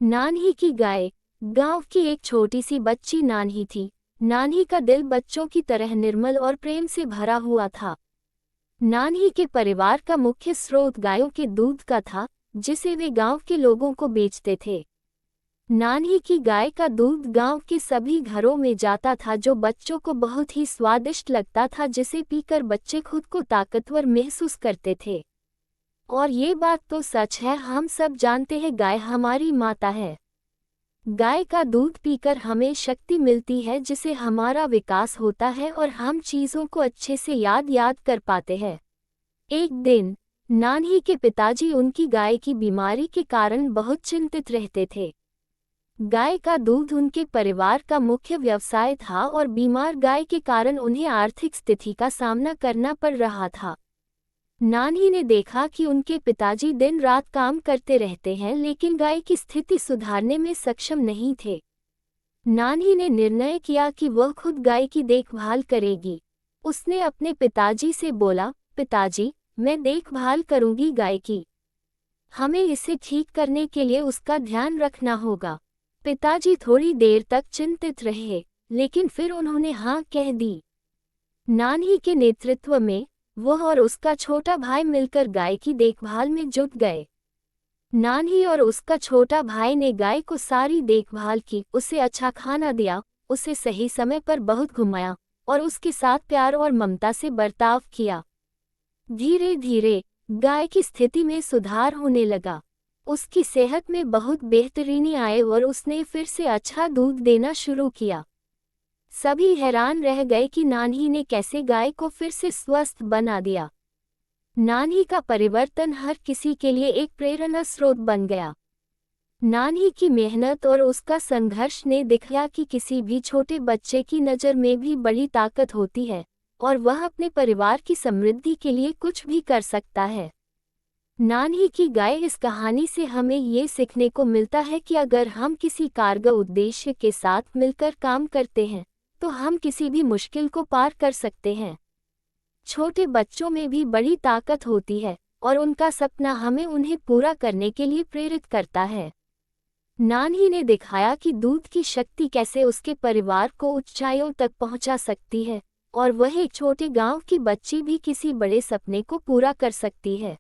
नान्ही की गाय। गांव की एक छोटी सी बच्ची नान्ही थी। नान्ही का दिल बच्चों की तरह निर्मल और प्रेम से भरा हुआ था। नान्ही के परिवार का मुख्य स्रोत गायों के दूध का था, जिसे वे गांव के लोगों को बेचते थे। नान्ही की गाय का दूध गांव के सभी घरों में जाता था, जो बच्चों को बहुत ही स्वादिष्ट लगता था, जिसे पीकर बच्चे खुद को ताकतवर महसूस करते थे। और ये बात तो सच है, हम सब जानते हैं, गाय हमारी माता है। गाय का दूध पीकर हमें शक्ति मिलती है, जिससे हमारा विकास होता है और हम चीज़ों को अच्छे से याद कर पाते हैं। एक दिन नान्ही के पिताजी उनकी गाय की बीमारी के कारण बहुत चिंतित रहते थे। गाय का दूध उनके परिवार का मुख्य व्यवसाय था और बीमार गाय के कारण उन्हें आर्थिक स्थिति का सामना करना पड़ रहा था। नान्ही ने देखा कि उनके पिताजी दिन रात काम करते रहते हैं, लेकिन गाय की स्थिति सुधारने में सक्षम नहीं थे। नान्ही ने निर्णय किया कि वह खुद गाय की देखभाल करेगी। उसने अपने पिताजी से बोला, पिताजी, मैं देखभाल करूंगी गाय की। हमें इसे ठीक करने के लिए उसका ध्यान रखना होगा। पिताजी थोड़ी देर तक चिंतित रहे, लेकिन फिर उन्होंने हाँ कह दी। नान्ही के नेतृत्व में वह और उसका छोटा भाई मिलकर गाय की देखभाल में जुट गए। नान्ही और उसका छोटा भाई ने गाय को सारी देखभाल की, उसे अच्छा खाना दिया, उसे सही समय पर बहुत घुमाया और उसके साथ प्यार और ममता से बर्ताव किया। धीरे धीरे गाय की स्थिति में सुधार होने लगा। उसकी सेहत में बहुत बेहतरीनी आई और उसने फिर से अच्छा दूध देना शुरू किया। सभी हैरान रह गए कि नान्ही ने कैसे गाय को फिर से स्वस्थ बना दिया। नान्ही का परिवर्तन हर किसी के लिए एक प्रेरणा स्रोत बन गया। नान्ही की मेहनत और उसका संघर्ष ने दिखाया कि किसी भी छोटे बच्चे की नज़र में भी बड़ी ताकत होती है और वह अपने परिवार की समृद्धि के लिए कुछ भी कर सकता है। नान्ही की गाय इस कहानी से हमें ये सीखने को मिलता है कि अगर हम किसी कारगर उद्देश्य के साथ मिलकर काम करते हैं, तो हम किसी भी मुश्किल को पार कर सकते हैं। छोटे बच्चों में भी बड़ी ताकत होती है और उनका सपना हमें उन्हें पूरा करने के लिए प्रेरित करता है। नान्ही ने दिखाया कि दूध की शक्ति कैसे उसके परिवार को ऊंचाइयों तक पहुंचा सकती है और वह एक छोटे गांव की बच्ची भी किसी बड़े सपने को पूरा कर सकती है।